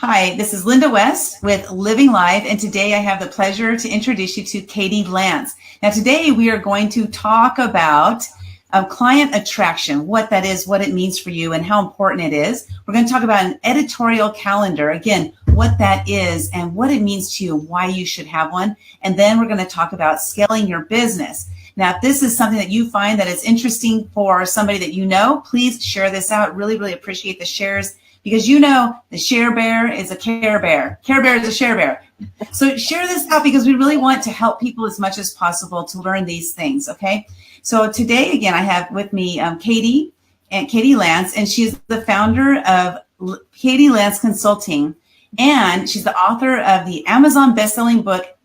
Hi, this is Linda West with Living Life, and today I have the pleasure to introduce you to Katie Lance. Now, today we are going to talk about client attraction, what that is, what it means for you, and how important it is. We're going to talk about an editorial calendar, again, what that is and what it means to you, why you should have one. And then we're going to talk about scaling your business. Now, if this is something that you find that is interesting for somebody that you know, please share this out. Really, really appreciate the shares. Because you know the share bear is a care bear. Care bear is a share bear. So share this out because we really want to help people as much as possible to learn these things, okay? So today, again, I have with me Katie Lance, and she's the founder of Katie Lance Consulting, and she's the author of the Amazon bestselling book,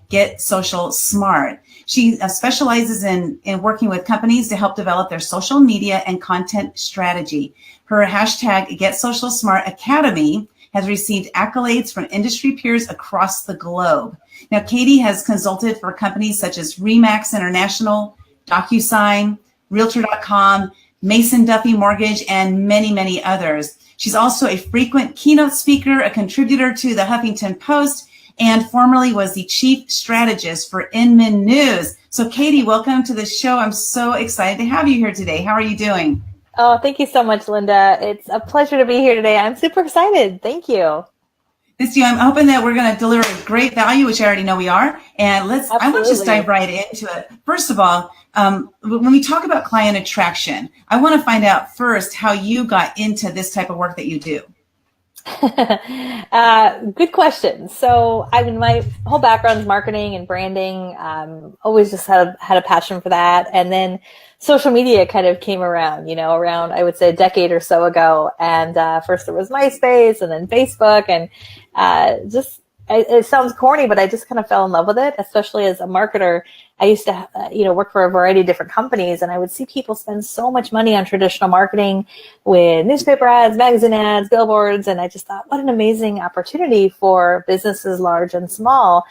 #Get Social Smart. She specializes in working with companies to help develop their social media and content strategy. Her #Get Social Smart Academy has received accolades from industry peers across the globe. Now, Katie has consulted for companies such as Remax International, DocuSign, Realtor.com, Mason Duffy Mortgage, and many, many others. She's also a frequent keynote speaker, a contributor to the Huffington Post, and formerly was the chief strategist for Inman News. So Katie, welcome to the show. I'm so excited to have you here today. How are you doing? Oh, thank you so much, Linda. It's a pleasure to be here today. I'm super excited. Thank you. I'm hoping that we're going to deliver great value, which I already know we are. And I want to just dive right into it. First of all, when we talk about client attraction, I want to find out first how you got into this type of work that you do. Good question. So, my whole background is marketing and branding. Always just had a passion for that. And then social media kind of came around, I would say a decade or so ago. And first there was MySpace and then Facebook, and it sounds corny, but I just kind of fell in love with it, especially as a marketer. I used to, work for a variety of different companies, and I would see people spend so much money on traditional marketing with newspaper ads, magazine ads, billboards. And I just thought, what an amazing opportunity for businesses large and small.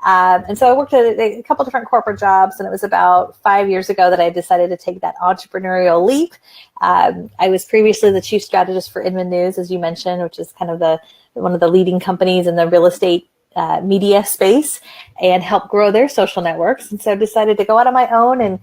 And so I worked at a couple different corporate jobs, and it was about 5 years ago that I decided to take that entrepreneurial leap. I was previously the chief strategist for Inman News, as you mentioned, which is kind of one of the leading companies in the real estate media space, and help grow their social networks. And so I decided to go out on my own, and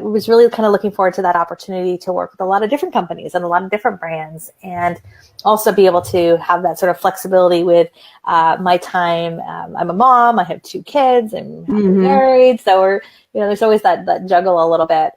was really kind of looking forward to that opportunity to work with a lot of different companies and a lot of different brands, and also be able to have that sort of flexibility with my time. I'm a mom. I have 2 kids. I'm married. So there's always that juggle a little bit.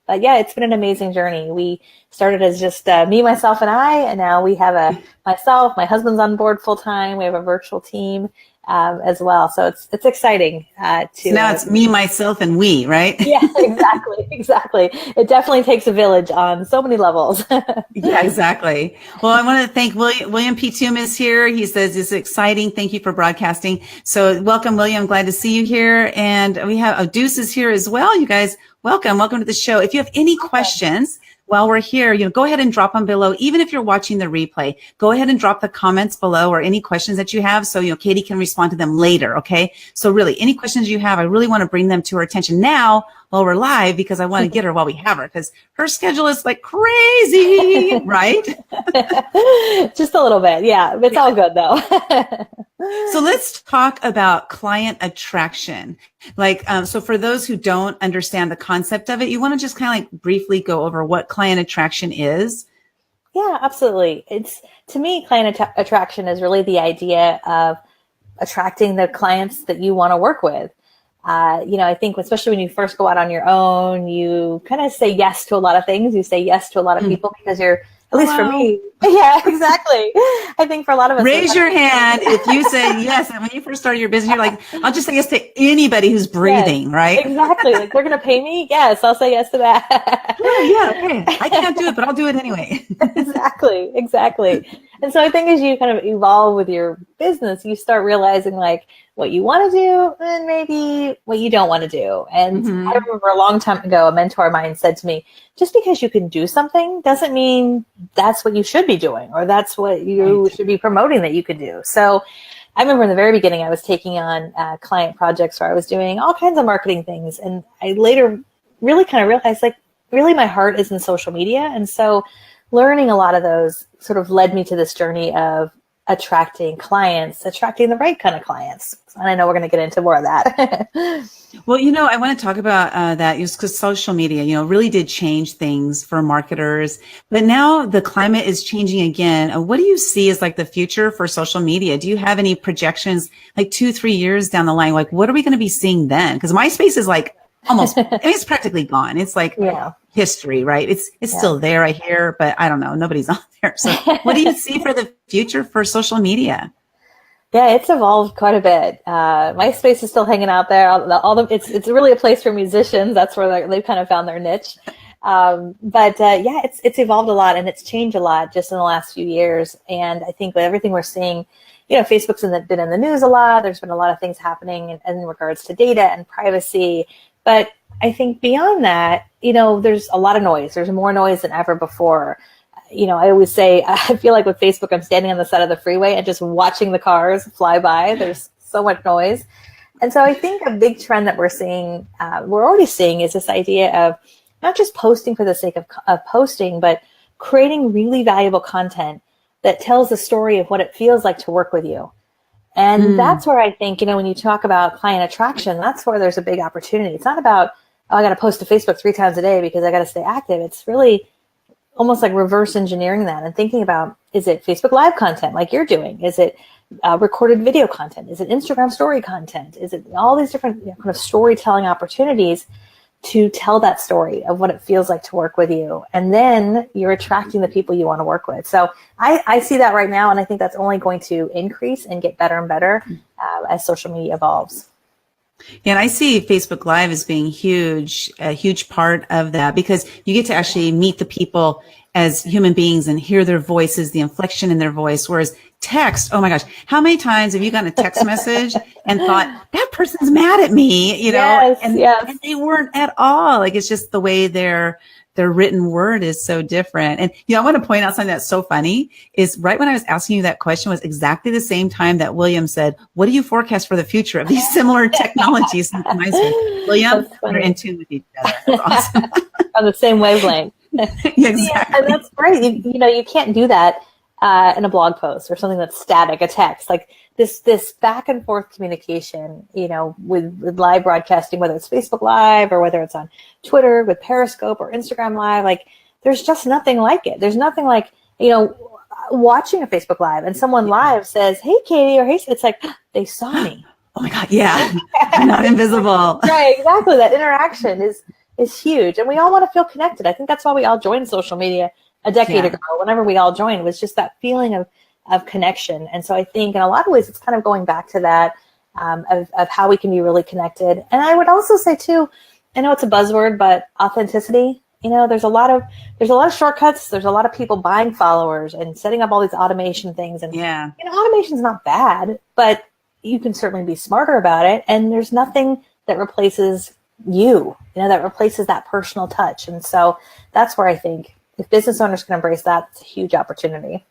But yeah, it's been an amazing journey. We started as just me, myself, and I, and now we have myself, my husband's on board full time. We have a virtual team as well. So it's exciting So now it's me, myself, and we, right? Yeah, exactly. It definitely takes a village on so many levels. Yeah, exactly. Well, I want to thank William P. Toom is here. He says it's exciting. Thank you for broadcasting. So welcome, William. Glad to see you here. And we have Deuce is here as well. You guys, welcome to the show. If you have any questions while we're here, go ahead and drop them below. Even if you're watching the replay, go ahead and drop the comments below or any questions that you have, so Katie can respond to them later. Okay. So really, any questions you have, I really want to bring them to her attention now while we're live, because I want to get her while we have her, because her schedule is like crazy, right? Just a little bit. Yeah. It's all good though. So let's talk about client attraction. So for those who don't understand the concept of it, you want to just kind of briefly go over what client attraction is? Yeah, absolutely. To me, client attraction is really the idea of attracting the clients that you want to work with. I think especially when you first go out on your own, you kind of say yes to a lot of things. You say yes to a lot of people because you're, at least for me. Yeah, exactly. I think for a lot of us. Raise your hand if you say yes. And when you first started your business, you're like, I'll just say yes to anybody who's breathing, yes, right? Exactly. Like, they're going to pay me? Yes, I'll say yes to that. Yeah, okay. I can't do it, but I'll do it anyway. Exactly. And so I think as you kind of evolve with your business, you start realizing like what you want to do and maybe what you don't want to do. And I remember a long time ago, a mentor of mine said to me, just because you can do something doesn't mean that's what you should be doing, or that's what you should be promoting that you could do. So I remember in the very beginning, I was taking on client projects where I was doing all kinds of marketing things. And I later really kind of realized, like, really my heart is in social media. And so learning a lot of those sort of led me to this journey of attracting clients, attracting the right kind of clients. And I know we're going to get into more of that. Well, I want to talk about that because social media, really did change things for marketers. But now the climate is changing again. What do you see as like the future for social media? Do you have any projections like 2-3 years down the line? Like, what are we going to be seeing then? Because MySpace is like almost, it's practically gone. It's like history, right? It's still there, I hear, but I don't know. Nobody's on there. So what do you see for the future for social media? Yeah, it's evolved quite a bit. MySpace is still hanging out there. It's really a place for musicians. That's where they've kind of found their niche. It's evolved a lot, and it's changed a lot just in the last few years. And I think with everything we're seeing, Facebook's been in the news a lot. There's been a lot of things happening in regards to data and privacy. But I think beyond that, there's a lot of noise. There's more noise than ever before. I always say, I feel like with Facebook, I'm standing on the side of the freeway and just watching the cars fly by. There's so much noise. And so I think a big trend that we're already seeing is this idea of not just posting for the sake of posting, but creating really valuable content that tells the story of what it feels like to work with you. And that's where I think, when you talk about client attraction, that's where there's a big opportunity. It's not about, I got to post to Facebook 3 times a day because I got to stay active. It's really almost like reverse engineering that and thinking about, is it Facebook Live content like you're doing? Is it recorded video content? Is it Instagram story content? Is it all these different kind of storytelling opportunities to tell that story of what it feels like to work with you? And then you're attracting the people you want to work with. So I see that right now, and I think that's only going to increase and get better and better as social media evolves. Yeah, and I see Facebook Live as being a huge part of that, because you get to actually meet the people as human beings and hear their voices, the inflection in their voice. Whereas text, oh my gosh, how many times have you gotten a text message and thought, that person's mad at me, and they weren't at all. Like, it's just the way their written word is so different. And, I want to point out something that's so funny is right when I was asking you that question was exactly the same time that William said, what do you forecast for the future of these similar technologies? William, we're in tune with each other. That's awesome. On the same wavelength. Exactly. And that's great. You can't do that in a blog post or something that's static, a text. Like this back and forth communication, with live broadcasting, whether it's Facebook Live or whether it's on Twitter with Periscope or Instagram Live, like there's just nothing like it. There's nothing like, watching a Facebook Live and someone live says, hey, Katie, or hey, it's like, they saw me. Oh my God. Yeah. I'm not invisible. Right. Exactly. That interaction is huge. And we all want to feel connected. I think that's why we all joined social media a decade ago. Whenever we all joined, was just that feeling of connection. And so I think in a lot of ways, it's kind of going back to that of how we can be really connected. And I would also say too, I know it's a buzzword, but authenticity. There's a lot of shortcuts. There's a lot of people buying followers and setting up all these automation things. And automation is not bad, but you can certainly be smarter about it. And there's nothing that replaces that replaces that personal touch. And so that's where I think if business owners can embrace that, it's a huge opportunity.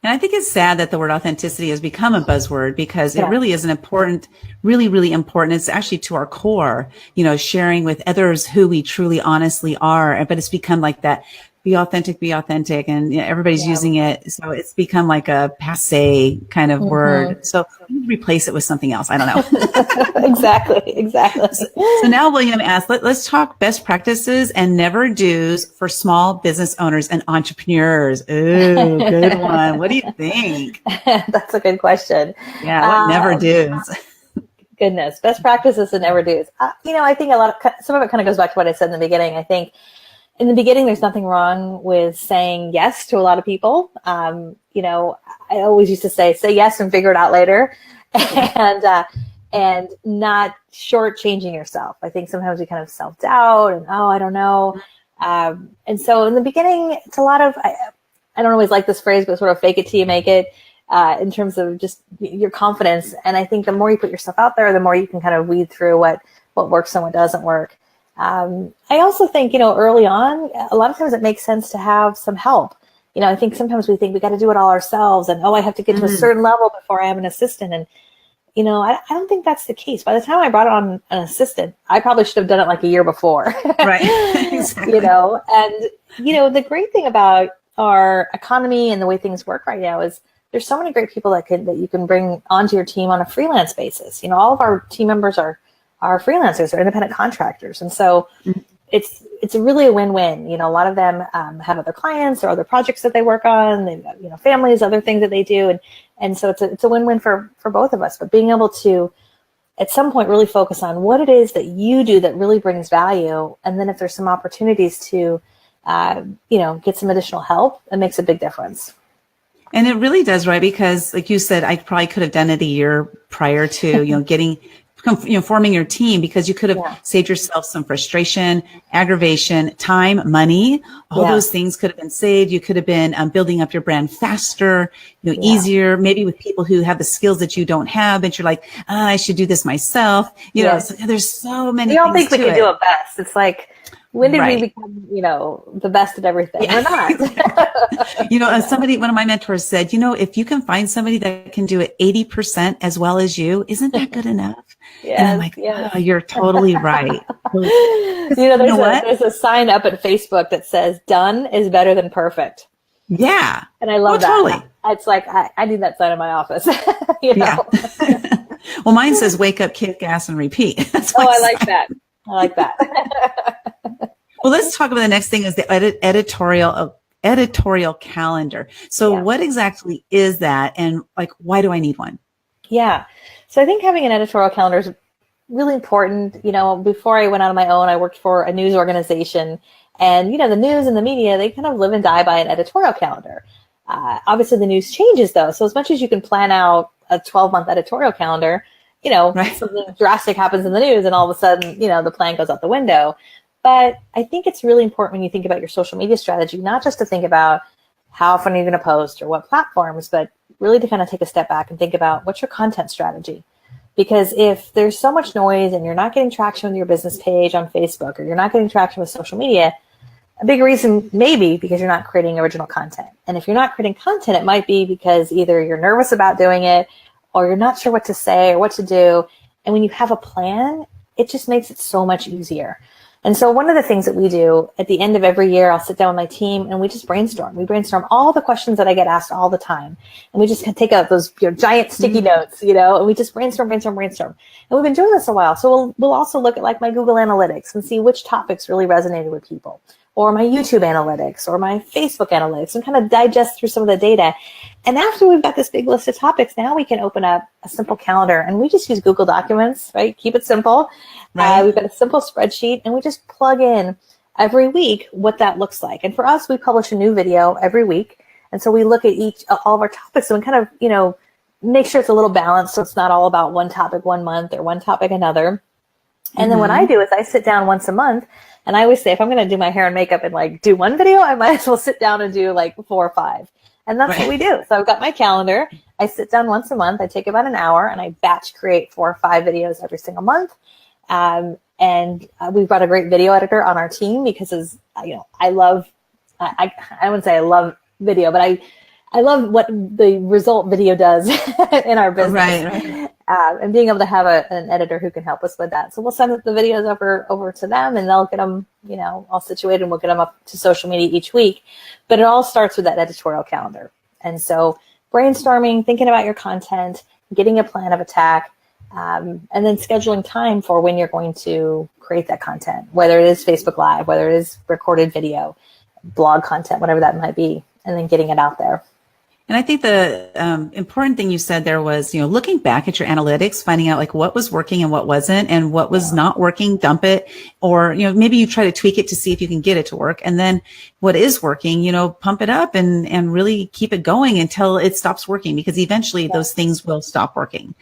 And I think it's sad that the word authenticity has become a buzzword, because it really is an important, really, really important. It's actually to our core, sharing with others who we truly, honestly are. But it's become like that. Be authentic, and everybody's using it. So it's become like a passe kind of word. So we need to replace it with something else. I don't know. Exactly. So now William asked, let's talk best practices and never do's for small business owners and entrepreneurs. Ooh, good one. What do you think? That's a good question. Yeah, what never do's? Goodness, best practices and never do's. I think some of it kind of goes back to what I said in the beginning. I think in the beginning, there's nothing wrong with saying yes to a lot of people. I always used to say yes and figure it out later, and not shortchanging yourself. I think sometimes we kind of self-doubt and, I don't know. And so in the beginning, it's a lot of, I don't always like this phrase, but sort of fake it till you make it, in terms of just your confidence. And I think the more you put yourself out there, the more you can kind of weed through what works and what doesn't work. I also think, early on, a lot of times it makes sense to have some help. I think sometimes we think we got to do it all ourselves and, I have to get to a certain level before I have an assistant. And, I don't think that's the case. By the time I brought on an assistant, I probably should have done it like a year before. Right. Exactly. And, the great thing about our economy and the way things work right now is there's so many great people that you can bring onto your team on a freelance basis. All of our team members are freelancers or independent contractors. And so it's really a win-win. A lot of them have other clients or other projects that they work on. They've got, families, other things that they do. And so it's a win-win for both of us. But being able to, at some point, really focus on what it is that you do that really brings value. And then if there's some opportunities to, get some additional help, it makes a big difference. And it really does, right? Because like you said, I probably could have done it a year prior to, forming your team, because you could have saved yourself some frustration, aggravation, time, money. All those things could have been saved. You could have been building up your brand faster, easier, maybe with people who have the skills that you don't have. And you're like, I should do this myself. So there's so many. We all think we can do it best. It's like, when did we become, the best at everything? We're not. One of my mentors said, if you can find somebody that can do it 80% as well as you, isn't that good enough? Yes, and I'm like, oh, you're totally right. There's a sign up at Facebook that says done is better than perfect. Yeah. And I love that. Totally. It's like, I need that sign in my office. Yeah. Well, mine says wake up, kick ass, and repeat. That's I like that. I like that. Well, let's talk about the next thing is the editorial calendar. So what exactly is that? And why do I need one? Yeah. So I think having an editorial calendar is really important. Before I went out on my own, I worked for a news organization, and, the news and the media, they kind of live and die by an editorial calendar. Obviously the news changes though. So as much as you can plan out a 12-month editorial calendar, something drastic happens in the news and all of a sudden, the plan goes out the window. But I think it's really important when you think about your social media strategy, not just to think about how often you're going to post or what platforms, but really to kind of take a step back and think about what's your content strategy. Because if there's so much noise and you're not getting traction with your business page on Facebook, or you're not getting traction with social media, a big reason maybe because you're not creating original content. And if you're not creating content, it might be because either you're nervous about doing it, or you're not sure what to say or what to do. And when you have a plan, it just makes it so much easier. And so one of the things that we do at the end of every year, I'll sit down with my team and we just brainstorm. We brainstorm all the questions that I get asked all the time. And we just take out those giant sticky notes, and we just brainstorm. And we've been doing this a while. So we'll also look at my Google Analytics and see which topics really resonated with people, or my YouTube analytics, or my Facebook analytics, and kind of digest through some of the data. And after we've got this big list of topics, now we can open up a simple calendar, and we just use Google Documents, right? Keep it simple. Right. We've got a simple spreadsheet, and we just plug in every week what that looks like. And for us, we publish a new video every week. And so we look at all of our topics and kind of, make sure it's a little balanced. So it's not all about one topic 1 month or one topic another. And then what I do is I sit down once a month, and I always say, if I'm going to do my hair and makeup and do one video, I might as well sit down and do 4 or 5. And that's what we do. So I've got my calendar. I sit down once a month. I take about an hour and I batch create 4 or 5 videos every single month. And we've got a great video editor on our team because I wouldn't say I love video, but I love what the result video does in our business. Right. And being able to have an editor who can help us with that. So we'll send the videos over to them, and they'll get them, all situated, and we'll get them up to social media each week. But it all starts with that editorial calendar. And so brainstorming, thinking about your content, getting a plan of attack, and then scheduling time for when you're going to create that content, whether it is Facebook Live, whether it is recorded video, blog content, whatever that might be, and then getting it out there. And I think the important thing you said there was, looking back at your analytics, finding out what was working and what wasn't, and what was not working, dump it. Or, maybe you try to tweak it to see if you can get it to work. And then what is working, pump it up and really keep it going until it stops working, because eventually those things will stop working.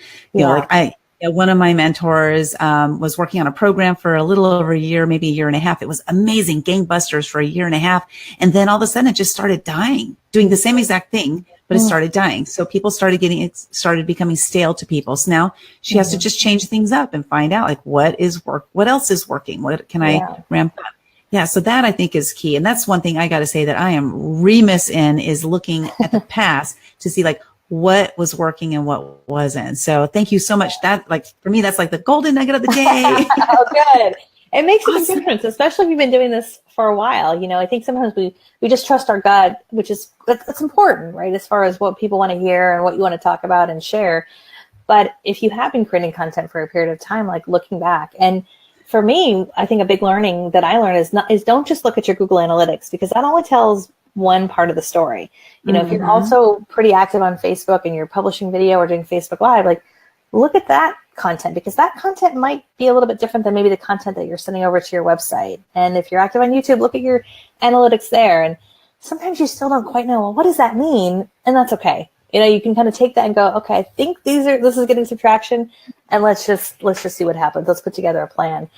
One of my mentors was working on a program for a little over a year, maybe a year and a half. It was amazing, gangbusters for a year and a half. And then all of a sudden it just started dying, doing the same exact thing, but it started dying. So people started becoming stale to people. So now she has to just change things up and find out what else is working? What can I ramp up? Yeah. So that I think is key. And that's one thing I got to say that I am remiss in, is looking at the past to see what was working and what wasn't. So thank you so much. That for me, that's the golden nugget of the day. Oh, good. It makes a big Awesome. difference, especially if you've been doing this for a while. You know, I think sometimes we just trust our gut, which is, that's important, right? As far as what people want to hear and what you want to talk about and share. But if you have been creating content for a period of time, like looking back, and for me, I think a big learning that I learned is don't just look at your Google Analytics, because that only tells one part of the story. You know, if you're also pretty active on Facebook and you're publishing video or doing Facebook Live, like look at that content, because that content might be a little bit different than maybe the content that you're sending over to your website. And if you're active on YouTube, look at your analytics there. And sometimes you still don't quite know, well, what does that mean? And that's okay. You know, you can kind of take that and go, okay, I think this is getting some traction, and let's just see what happens. Let's put together a plan.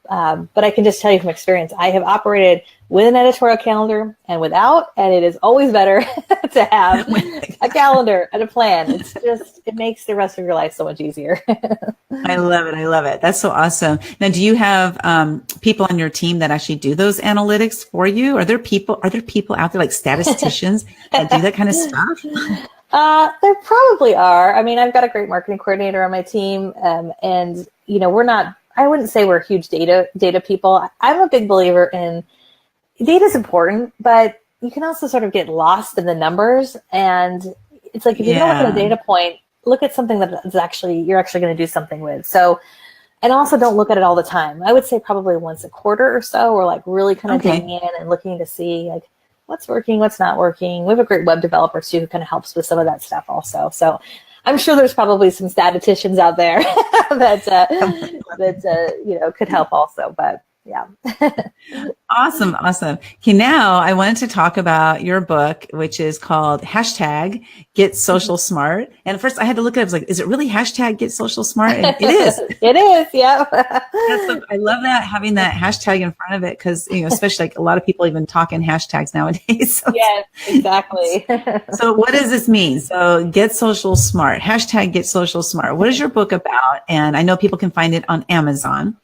But I can just tell you from experience, I have operated with an editorial calendar and without, and it is always better to have a calendar and a plan. It's just, it makes the rest of your life so much easier. I love it. I love it. That's so awesome. Now, do you have people on your team that actually do those analytics for you? Are there people out there like statisticians that do that kind of stuff? There probably are. I mean, I've got a great marketing coordinator on my team, and you know, I wouldn't say we're huge data people. I'm a big believer in data is important, but you can also sort of get lost in the numbers. And it's like, if you don't look at a data point, look at something that you're actually going to do something with. So, and also don't look at it all the time. I would say probably once a quarter or so, we're like really kind of digging in and looking to see like what's working, what's not working. We have a great web developer too who kind of helps with some of that stuff also. So I'm sure there's probably some statisticians out there that you know, could help also, but yeah. Awesome. Okay, now I wanted to talk about your book, which is called #GetSocialSmart. And first I had to look at it. I was like, is it really #GetSocialSmart? And it is. It is. Yeah. I love that, having that hashtag in front of it, because, you know, especially like a lot of people even talk in hashtags nowadays. So, yes, exactly. So what does this mean? So Get Social Smart, #GetSocialSmart. What is your book about? And I know people can find it on Amazon.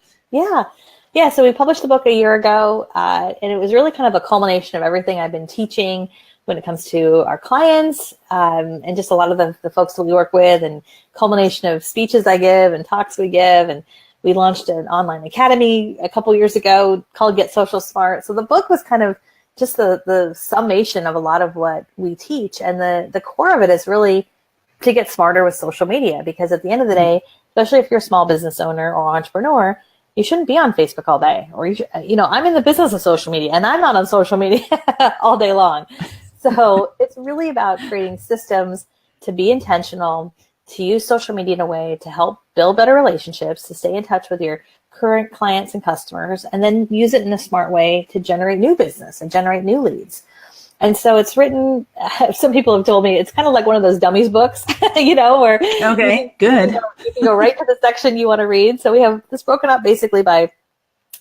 Yeah, so we published the book a year ago, and it was really kind of a culmination of everything I've been teaching when it comes to our clients, and just a lot of the folks that we work with, and culmination of speeches I give and talks we give. And we launched an online academy a couple years ago called Get Social Smart. So the book was kind of just the summation of a lot of what we teach. And the core of it is really to get smarter with social media, because at the end of the day, especially if you're a small business owner or entrepreneur, you shouldn't be on Facebook all day. Or, you know, I'm in the business of social media and I'm not on social media all day long. So it's really about creating systems to be intentional, to use social media in a way to help build better relationships, to stay in touch with your current clients and customers, and then use it in a smart way to generate new business and generate new leads. And so it's written, some people have told me it's kind of like one of those dummies books, you know, where Okay, good. You can go right to the section you want to read. So we have this broken up basically by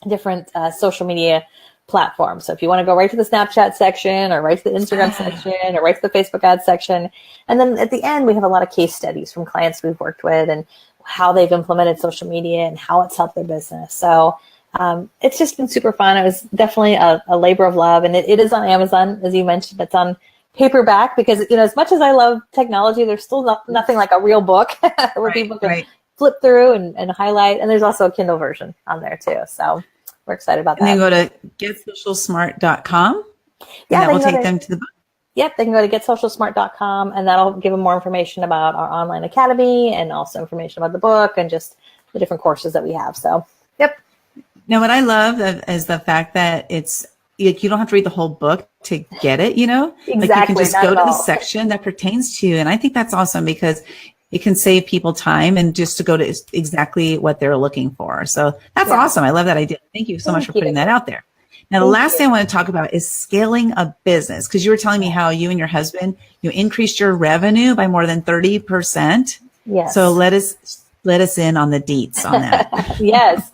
different social media platforms. So if you want to go right to the Snapchat section, or right to the Instagram section, or right to the Facebook ads section. And then at the end, we have a lot of case studies from clients we've worked with and how they've implemented social media and how it's helped their business. So it's just been super fun. It was definitely a labor of love, and it is on Amazon, as you mentioned. It's on paperback because, you know, as much as I love technology, there's still nothing like a real book where people can flip through and highlight. And there's also a Kindle version on there too. So we're excited about that. And then go to getsocialsmart.com. Yeah, that will take them to the book. Yep, they can go to getsocialsmart.com, and that'll give them more information about our online academy and also information about the book and just the different courses that we have. So, yep. Now, what I love is the fact that it's, you don't have to read the whole book to get it, you know? Exactly. Like you can just go to the section that pertains to you. And I think that's awesome because it can save people time and just to go to exactly what they're looking for. So that's awesome. I love that idea. Thank you so much for putting that out there. Now, the last thing I want to talk about is scaling a business, because you were telling me how you and your husband, you increased your revenue by more than 30%. Yes. So let us in on the deets on that. Yes.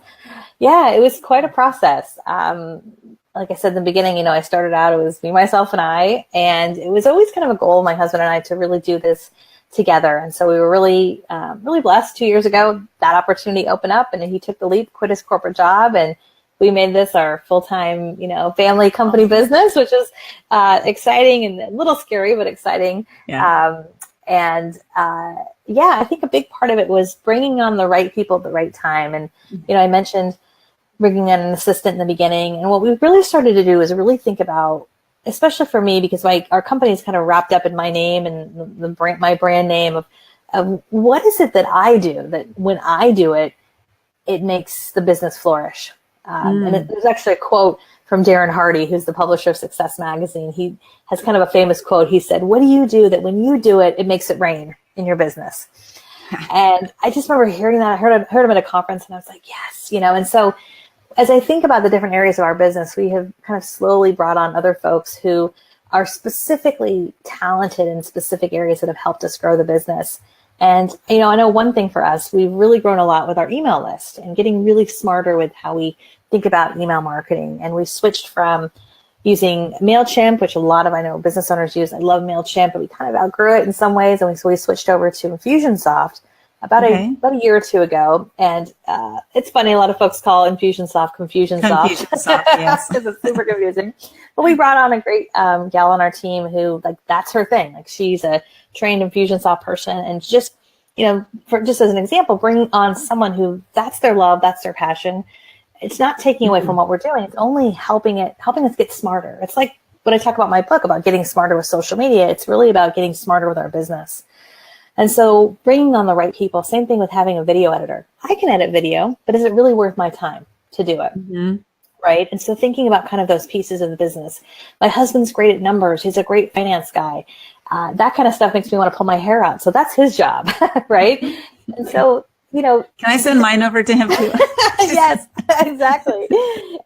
Yeah, it was quite a process. Like I said in the beginning, you know, I started out, it was me, myself, and I, and it was always kind of a goal, my husband and I, to really do this together. And so we were really, really blessed 2 years ago. That opportunity opened up, and he took the leap, quit his corporate job, and we made this our full-time, you know, family company business, which is exciting and a little scary, but exciting. Yeah. I think a big part of it was bringing on the right people at the right time. And, you know, I mentioned bringing in an assistant in the beginning. And what we really started to do is really think about, especially for me, because our company is kind of wrapped up in my name and my brand name of what is it that I do that when I do it, it makes the business flourish. And there's actually a quote from Darren Hardy, who's the publisher of Success Magazine. He has kind of a famous quote. He said, "What do you do that when you do it, it makes it rain in your business?" And I just remember hearing that. I heard him at a conference, and I was like, yes, And so as I think about the different areas of our business, we have kind of slowly brought on other folks who are specifically talented in specific areas that have helped us grow the business. And, I know one thing for us, we've really grown a lot with our email list and getting really smarter with how we think about email marketing. And we switched from using MailChimp, which a lot of, I know, business owners use. I love MailChimp, but we kind of outgrew it in some ways. And so we switched over to Infusionsoft about a year or two ago. And it's funny, a lot of folks call Infusionsoft Confusionsoft. Confusionsoft, yes. Because it's super confusing. But we brought on a great gal on our team who, that's her thing. She's a trained Infusionsoft person. And just, just as an example, bringing on someone who that's their love, that's their passion. It's not taking away from what we're doing. It's only helping us get smarter. It's like when I talk about my book about getting smarter with social media, it's really about getting smarter with our business. And so bringing on the right people, same thing with having a video editor. I can edit video, but is it really worth my time to do it? Mm-hmm. Right? And so thinking about kind of those pieces of the business. My husband's great at numbers. He's a great finance guy. That kind of stuff makes me want to pull my hair out. So that's his job, right? And so, can I send mine over to him too? Yes, exactly.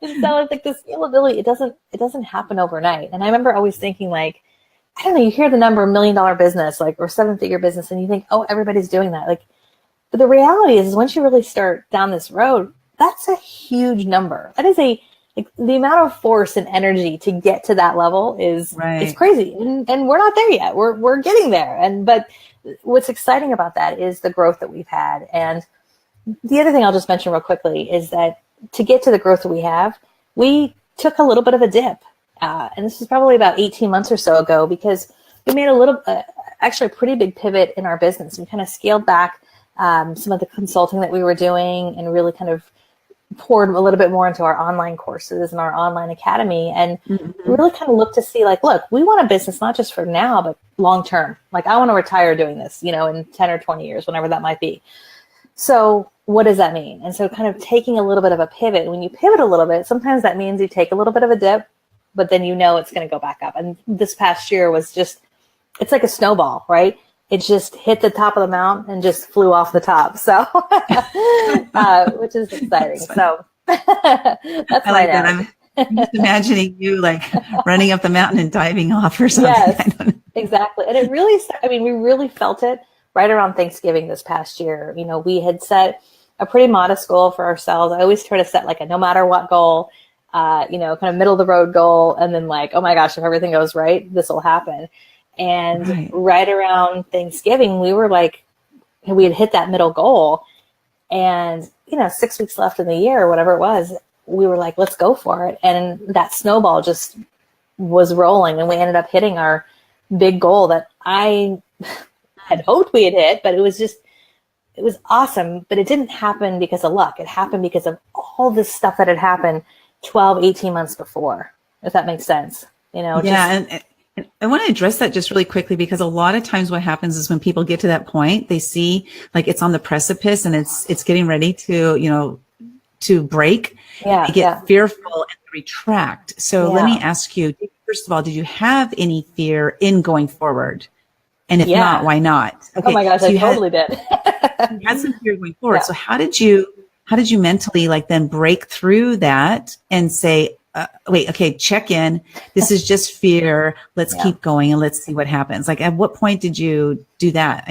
And so it's like the scalability, it doesn't happen overnight. And I remember always thinking I don't know, you hear the number $1 million business, or 7-figure business, and you think, oh, everybody's doing that. But the reality is once you really start down this road, that's a huge number. That is the amount of force and energy to get to that level is it's crazy. And we're not there yet. We're getting there. But what's exciting about that is the growth that we've had. And the other thing I'll just mention real quickly is that to get to the growth that we have, we took a little bit of a dip. And this was probably about 18 months or so ago, because we made actually a pretty big pivot in our business. We kind of scaled back some of the consulting that we were doing and really kind of poured a little bit more into our online courses and our online academy. And really kind of looked to see look, we want a business not just for now, but long term. I want to retire doing this, in 10 or 20 years, whenever that might be. So what does that mean? And so kind of taking a little bit of a pivot. When you pivot a little bit, sometimes that means you take a little bit of a dip, but then it's going to go back up. And this past year was it's like a snowball, right? It just hit the top of the mountain and just flew off the top. So, which is exciting. So that's I like that. I'm just imagining you running up the mountain and diving off or something. Yes, exactly. And it really, we really felt it right around Thanksgiving this past year. We had set a pretty modest goal for ourselves. I always try to set a no matter what goal, kind of middle of the road goal. And then oh my gosh, if everything goes right, this will happen. And right around Thanksgiving, we were we had hit that middle goal, and 6 weeks left in the year, or whatever it was, we were let's go for it. And that snowball just was rolling, and we ended up hitting our big goal that I had hoped we had hit, but it was awesome. But it didn't happen because of luck. It happened because of all this stuff that had happened 12, 18 months before, if that makes sense. And I want to address that just really quickly, because a lot of times what happens is when people get to that point, they see it's on the precipice and it's getting ready to, to break. Yeah, they get fearful and retract. So let me ask you, first of all, did you have any fear in going forward? And if not, why not? Okay. Oh my gosh, so I totally did. You had some fear going forward. Yeah. So how did you mentally then break through that and say, wait, okay, check in. This is just fear. Let's keep going and let's see what happens. At what point did you do that?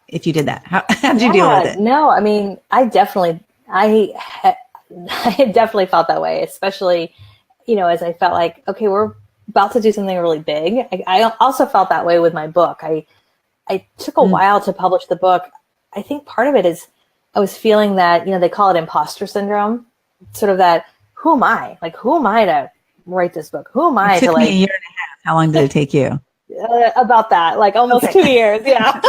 If you did that, how did you deal with it? No, I had definitely felt that way, especially, as I felt okay, we're about to do something really big. I also felt that way with my book. I took a while to publish the book. I think part of it is I was feeling that, they call it imposter syndrome, sort of that, who am I? Who am I to write this book? Who am I to me a year and a half. How long did it take you? About that, almost 2 years. Yeah.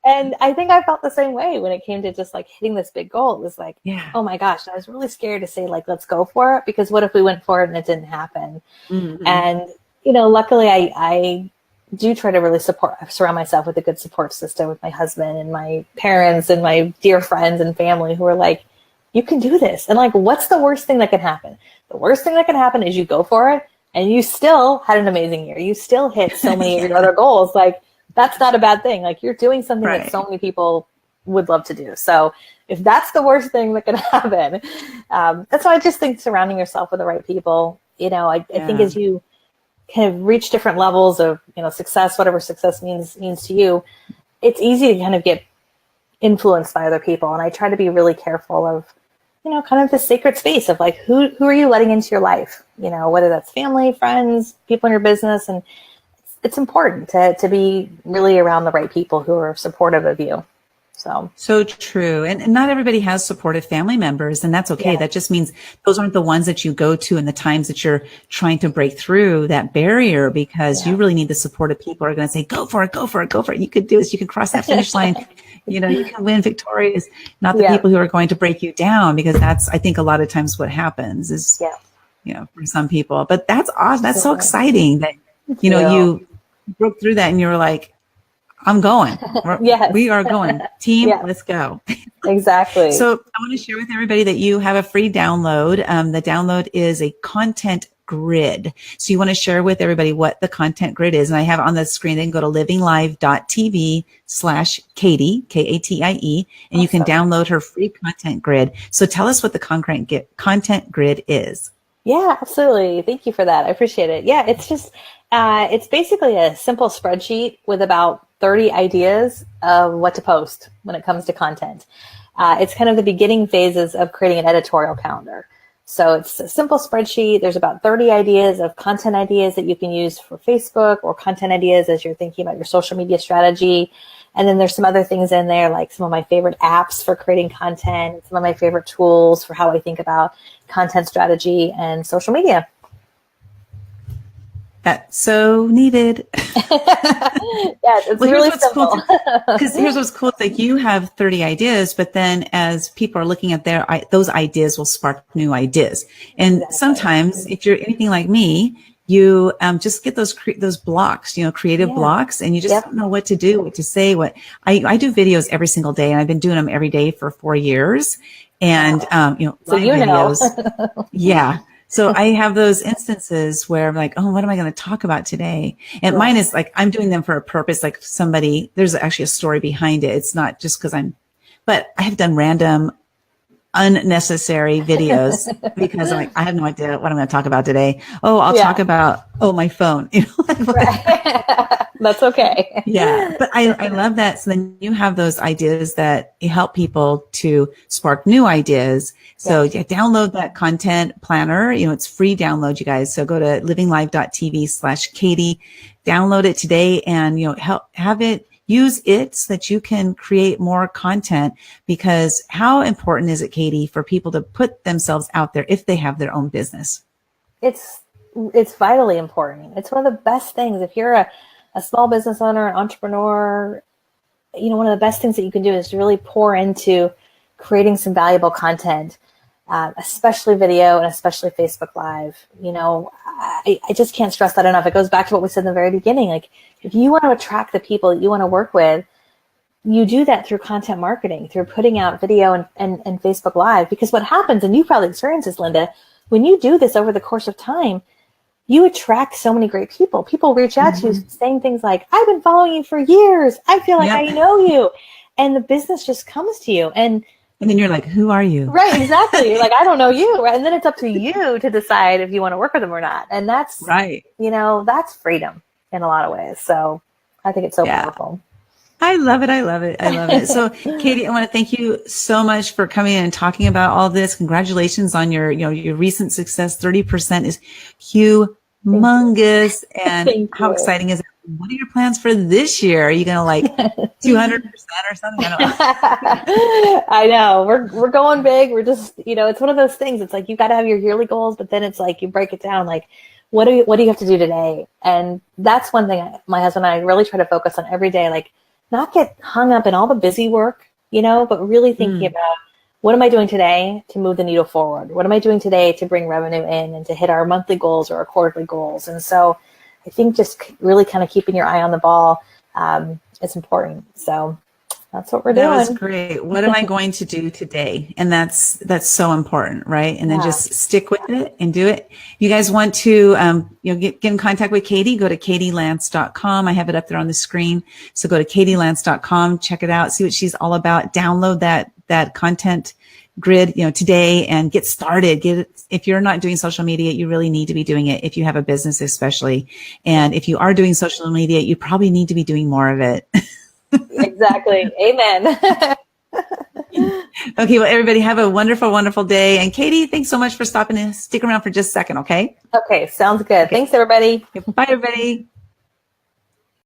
And I think I felt the same way when it came to just like hitting this big goal. It was like, Yeah. oh my gosh, I was really scared to say like, let's go for it, because what if we went for it and it didn't happen? Mm-hmm. And, luckily I do try to really surround myself with a good support system with my husband and my parents and my dear friends and family who are like, you can do this. And like, what's the worst thing that can happen? The worst thing that can happen is you go for it and you still had an amazing year. You still hit so many of your other goals. Like, that's not a bad thing. Like, you're doing something that so many people would love to do. So if that's the worst thing that can happen, that's why I just think surrounding yourself with the right people, I think as you kind of reach different levels of, success, whatever success means to you, it's easy to kind of get influenced by other people. And I try to be really careful of, kind of the sacred space of like, who are you letting into your life? Whether that's family, friends, people in your business. And it's important to be really around the right people who are supportive of you. So true. And not everybody has supportive family members, and that's okay. Yeah. That just means those aren't the ones that you go to in the times that you're trying to break through that barrier, because you really need the support of people who are going to say, go for it, go for it, go for it. You could do this. You can cross that finish line. You can win victorious, not the people who are going to break you down, because that's, I think, a lot of times what happens is, for some people. But that's awesome. That's so exciting that, you broke through that and you were like, I'm going. We are going. Team, let's go. Exactly. So I want to share with everybody that you have a free download. The download is a content grid. So you want to share with everybody what the content grid is. And I have on the screen, they can go to livinglive.tv/Katie, Katie, and you can download her free content grid. So tell us what the content grid is. Yeah, absolutely. Thank you for that. I appreciate it. Yeah, it's just, it's basically a simple spreadsheet with about 30 ideas of what to post when it comes to content. It's kind of the beginning phases of creating an editorial calendar. So it's a simple spreadsheet. There's about 30 ideas of content ideas that you can use for Facebook, or content ideas as you're thinking about your social media strategy. And then there's some other things in there, like some of my favorite apps for creating content, some of my favorite tools for how I think about content strategy and social media. That's so needed. It's really simple. Because here's what's cool. It's like you have 30 ideas, but then as people are looking at those ideas will spark new ideas. And sometimes if you're anything like me, you just get those blocks, creative blocks, and you just don't know what to do, what to say. I do videos every single day, and I've been doing them every day for 4 years. And, so videos. So I have those instances where I'm like, oh, what am I going to talk about today? And mine is like, I'm doing them for a purpose. Like there's actually a story behind it. It's not just but I have done random, unnecessary videos because I'm like, I have no idea what I'm going to talk about today. Oh, I'll talk about, my phone. That's okay. Yeah. But I love that. So then you have those ideas that help people to spark new ideas. So download that content planner. It's free download, you guys. So go to livinglive.tv/Katie, download it today, and, use it so that you can create more content, because how important is it, Katie, for people to put themselves out there if they have their own business? It's vitally important. It's one of the best things. If you're a small business owner, an entrepreneur, one of the best things that you can do is to really pour into creating some valuable content, especially video and especially Facebook Live. I just can't stress that enough. It goes back to what we said in the very beginning. Like, if you want to attract the people that you want to work with, you do that through content marketing, through putting out video and Facebook Live. Because what happens, and you probably experienced this, Linda, when you do this over the course of time, you attract so many great people. People reach out to you saying things like, I've been following you for years. I feel like I know you. And the business just comes to you. And then you're like, who are you? Right, exactly. You're like, I don't know you. Right? And then it's up to you to decide if you want to work with them or not. And that's, that's freedom in a lot of ways. So I think it's so powerful. I love it. So Katie, I want to thank you so much for coming in and talking about all this. Congratulations on your recent success. 30% is humongous. And how exciting is it? What are your plans for this year? Are you going to 200% or something? I know. We're going big. We're just, it's one of those things. It's like, you got to have your yearly goals, but then it's like, you break it down. Like, what do you have to do today? And that's one thing my husband and I really try to focus on every day. Like, not get hung up in all the busy work, but really thinking about what am I doing today to move the needle forward? What am I doing today to bring revenue in and to hit our monthly goals or our quarterly goals? And so I think just really kind of keeping your eye on the ball is important. So that's what we're doing. That was great. What am I going to do today? And that's so important, right? And then just stick with it and do it. You guys want to, get in contact with Katie, go to katielance.com. I have it up there on the screen. So go to katielance.com, check it out, see what she's all about. Download that content grid, today and get started. If you're not doing social media, you really need to be doing it. If you have a business, especially. And if you are doing social media, you probably need to be doing more of it. Exactly. Amen. Okay. Well, everybody have a wonderful, wonderful day. And Katie, thanks so much for stopping and stick around for just a second. Okay. Okay. Sounds good. Okay. Thanks, everybody. Bye, everybody.